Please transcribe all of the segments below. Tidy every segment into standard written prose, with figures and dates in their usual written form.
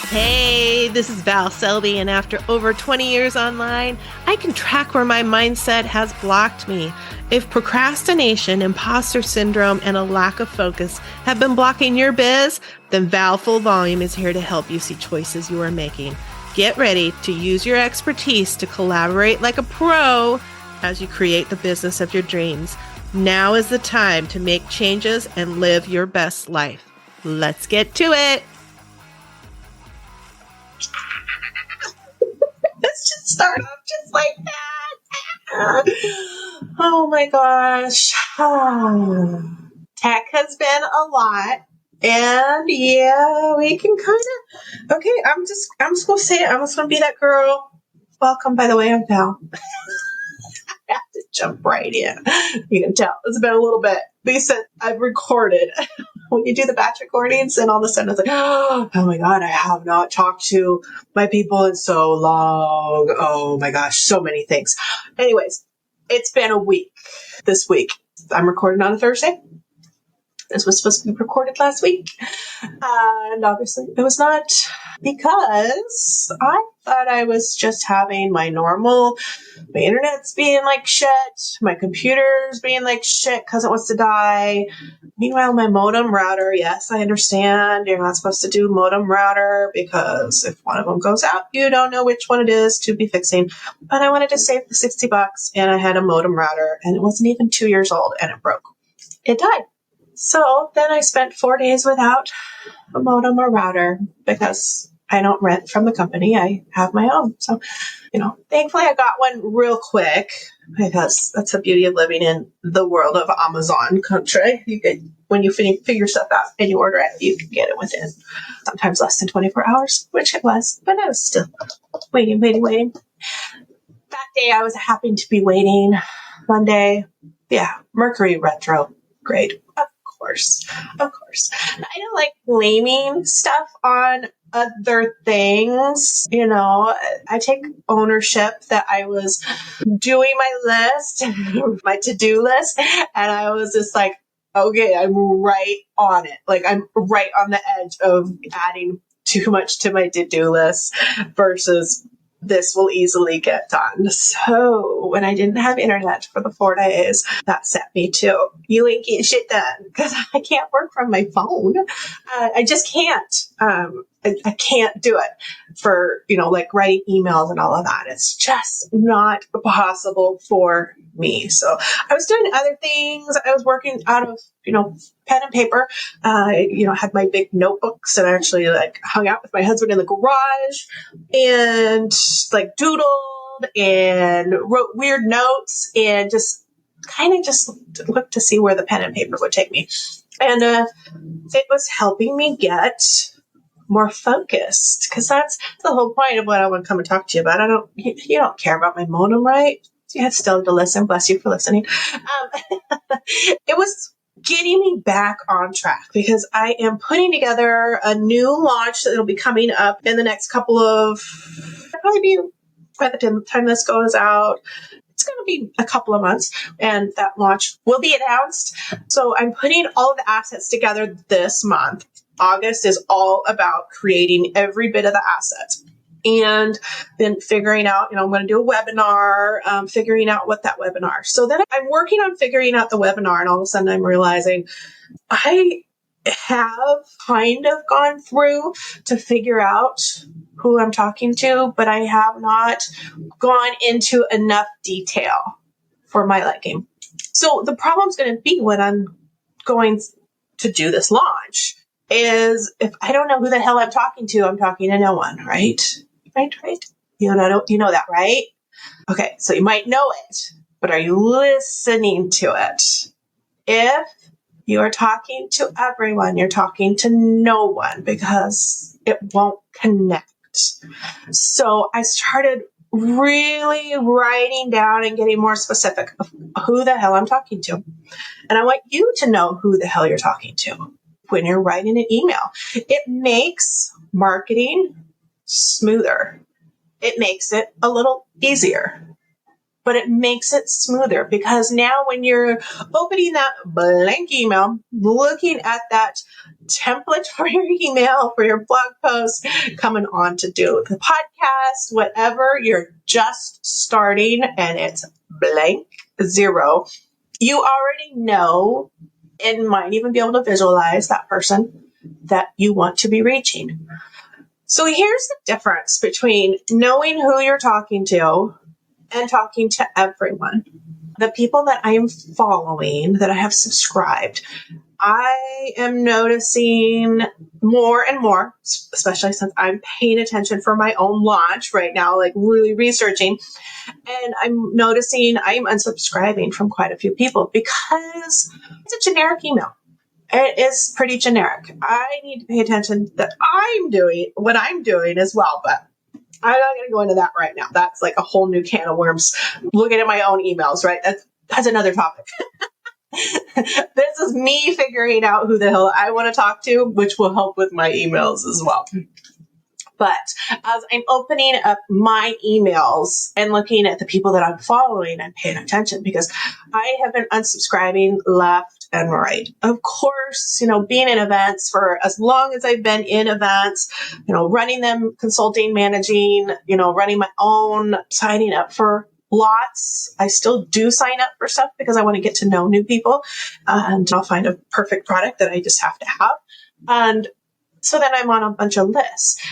Hey, this is Val Selby, and after over 20 years online, I can track where my mindset has blocked me. If procrastination, imposter syndrome, and a lack of focus have been blocking your biz, then Val Full Volume is here to help you see choices you are making. Get ready to use your expertise to collaborate like a pro as you create the business of your dreams. Now is the time to make changes and live your best life. Let's get to it. Let's just start off just like that. Oh my gosh. Tech has been a lot. And yeah, we can kind of, okay, I'm just going to say it. I'm just going to be that girl. Welcome, by the way, I'm Val. I have to jump right in. You can tell it's been a little bit. Lisa, I've recorded. When you do the batch recordings, and all of a sudden it's like, oh my God, I have not talked to my people in so long. Oh my gosh, so many things. Anyways, it's been a week this week. I'm recording on a Thursday. This was supposed to be recorded last week. And obviously it was not, because I thought I was just having my normal, my internet's being like shit, my computer's being like shit because it wants to die. Meanwhile, my modem router, yes, I understand you're not supposed to do modem router because if one of them goes out, you don't know which one it is to be fixing. But I wanted to save the $60 and I had a modem router and it wasn't even 2 years old and it broke. It died. So then I spent 4 days without a modem or router because I don't rent from the company. I have my own. So, thankfully I got one real quick because that's the beauty of living in the world of Amazon country. You get, when you figure stuff out and you order it, you can get it within sometimes less than 24 hours, which it was, but I was still waiting. That day I was happy to be waiting. Monday, yeah, Mercury retrograde. Of course. I don't like blaming stuff on other things. I take ownership that I was doing my list, my to-do list, and I was just like, okay, I'm right on it. Like I'm right on the edge of adding too much to my to-do list versus this will easily get done. So when I didn't have internet for the 4 days, that set me to, you ain't getting shit done because I can't work from my phone. I just can't. I can't do it for, like writing emails and all of that. It's just not possible for me. So I was doing other things. I was working out of, pen and paper. I, had my big notebooks and I actually hung out with my husband in the garage and doodled and wrote weird notes and just looked to see where the pen and paper would take me. And it was helping me get more focused because that's the whole point of what I want to come and talk to you about. You don't care about my modem, right? You have still to listen. Bless you for listening. It was getting me back on track because I am putting together a new launch that will be coming up in the next couple of, probably be by the time this goes out, it's going to be a couple of months and that launch will be announced. So I'm putting all of the assets together this month. August is all about creating every bit of the assets. And then figuring out, I'm going to do a webinar, figuring out what that webinar. So then I'm working on figuring out the webinar and all of a sudden I'm realizing I have kind of gone through to figure out who I'm talking to, but I have not gone into enough detail for my liking. So the problem's going to be when I'm going to do this launch is if I don't know who the hell I'm talking to no one, right? Right. You know that, right? Okay, so you might know it, but are you listening to it? If you are talking to everyone, you're talking to no one because it won't connect. So I started really writing down and getting more specific of who the hell I'm talking to. And I want you to know who the hell you're talking to when you're writing an email. It makes marketing smoother. It makes it a little easier. but it makes it smoother because now when you're opening that blank email, looking at that template for your email, for your blog post, coming on to do the podcast, whatever, you're just starting and it's blank, zero. You already know and might even be able to visualize that person that you want to be reaching. So here's the difference between knowing who you're talking to and talking to everyone. The people that I am following, that I have subscribed, I am noticing more and more, especially since I'm paying attention for my own launch right now, like really researching. And I'm noticing I'm unsubscribing from quite a few people because it's a generic email. It is pretty generic. I need to pay attention that I'm doing what I'm doing as well, but I'm not going to go into that right now. That's like a whole new can of worms. Looking at my own emails, right? That's another topic. This is me figuring out who the hell I want to talk to, which will help with my emails as well. But as I'm opening up my emails and looking at the people that I'm following, I'm paying attention because I have been unsubscribing left and right. Of course, being in events for as long as I've been in events, running them, consulting, managing, running my own, signing up for lots. I still do sign up for stuff because I want to get to know new people and I'll find a perfect product that I just have to have. And so then I'm on a bunch of lists.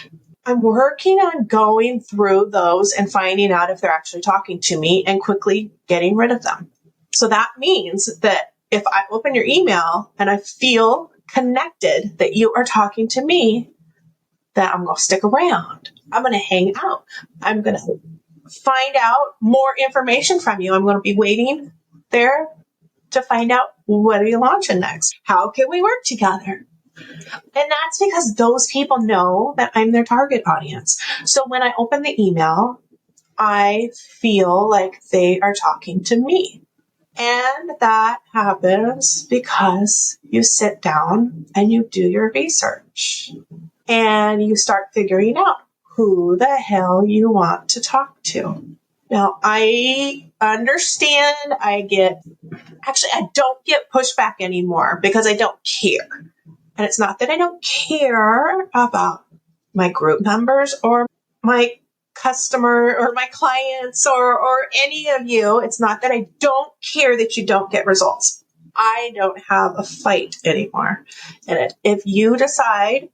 I'm working on going through those and finding out if they're actually talking to me and quickly getting rid of them. So that means that if I open your email and I feel connected that you are talking to me, that I'm going to stick around. I'm going to hang out. I'm going to find out more information from you. I'm going to be waiting there to find out what are you launching next? How can we work together? And that's because those people know that I'm their target audience. So when I open the email, I feel like they are talking to me. And that happens because you sit down and you do your research and you start figuring out who the hell you want to talk to. Now, I understand I don't get pushback anymore because I don't care. And it's not that I don't care about my group members or my customer or my clients or any of you. It's not that I don't care that you don't get results. I don't have a fight anymore in it. If you decide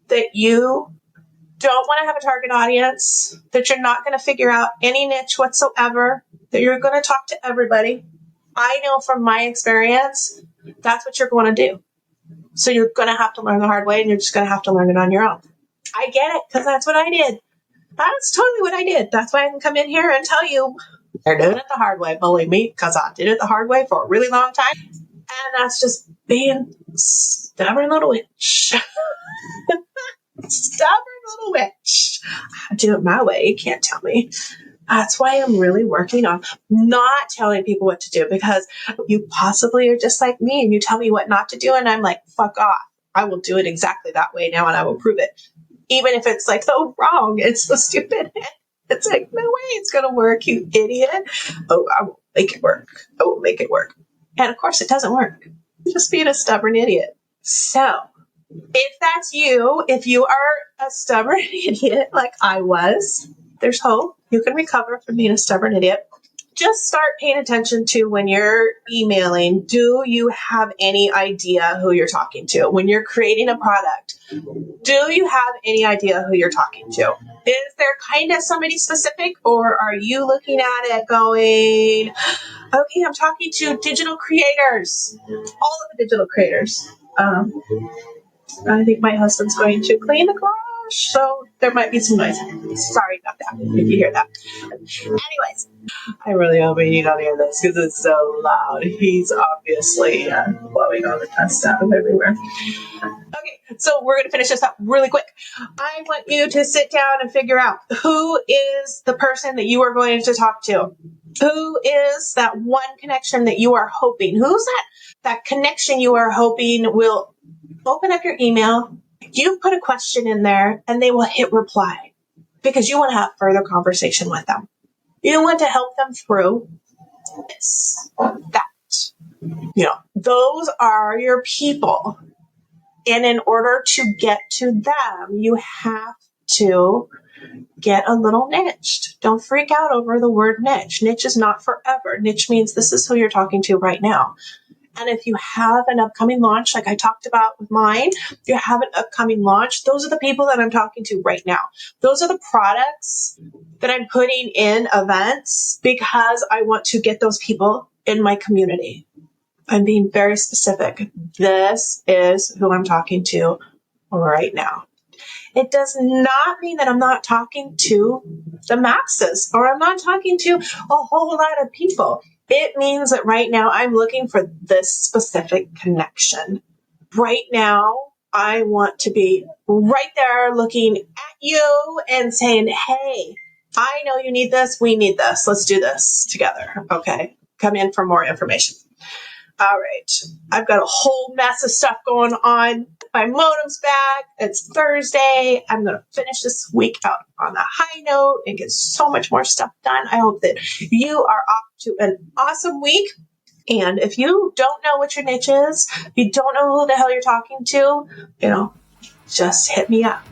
that you don't want to have a target audience, that you're not going to figure out any niche whatsoever, that you're going to talk to everybody, I know from my experience, that's what you're going to do. So you're going to have to learn the hard way and you're just going to have to learn it on your own. I get it because that's what I did. That's totally what I did. That's why I can come in here and tell you they're doing it the hard way. Believe me, because I did it the hard way for a really long time. And that's just being stubborn little witch. Stubborn little witch. I do it my way. You can't tell me. That's why I'm really working on not telling people what to do because you possibly are just like me and you tell me what not to do and I'm like, fuck off. I will do it exactly that way now and I will prove it. Even if it's like so wrong, it's so stupid. It's like, no way it's going to work, you idiot. Oh, I will make it work. I will make it work. And of course it doesn't work. You're just being a stubborn idiot. So if that's you, if you are a stubborn idiot like I was, there's hope. You can recover from being a stubborn idiot. Just start paying attention to when you're emailing. Do you have any idea who you're talking to? When you're creating a product, do you have any idea who you're talking to? Is there kind of somebody specific or are you looking at it going, okay, I'm talking to digital creators, all of the digital creators. I think my husband's going to clean the garage, so there might be some noise. Sorry about that, if you hear that. Anyways, I really hope you don't hear this because it's so loud. He's obviously blowing all the dust out of everywhere. Okay, so we're going to finish this up really quick. I want you to sit down and figure out who is the person that you are going to talk to. Who is that one connection that you are hoping? Who's that connection you are hoping will open up your email, you put a question in there, and they will hit reply because you want to have further conversation with them. You want to help them through this, that. Those are your people. And in order to get to them, you have to get a little niched. Don't freak out over the word niche. Niche is not forever. Niche means this is who you're talking to right now. And if you have an upcoming launch, like I talked about with mine, if you have an upcoming launch, those are the people that I'm talking to right now. Those are the products that I'm putting in events because I want to get those people in my community. I'm being very specific. This is who I'm talking to right now. It does not mean that I'm not talking to the masses or I'm not talking to a whole lot of people. It means that right now I'm looking for this specific connection. Right now, I want to be right there looking at you and saying, hey, I know you need this. We need this. Let's do this together. Okay. Come in for more information. All right. I've got a whole mess of stuff going on. My modem's back. It's Thursday. I'm going to finish this week out on a high note and get so much more stuff done. I hope that you are off to an awesome week. And if you don't know what your niche is, you don't know who the hell you're talking to, just hit me up.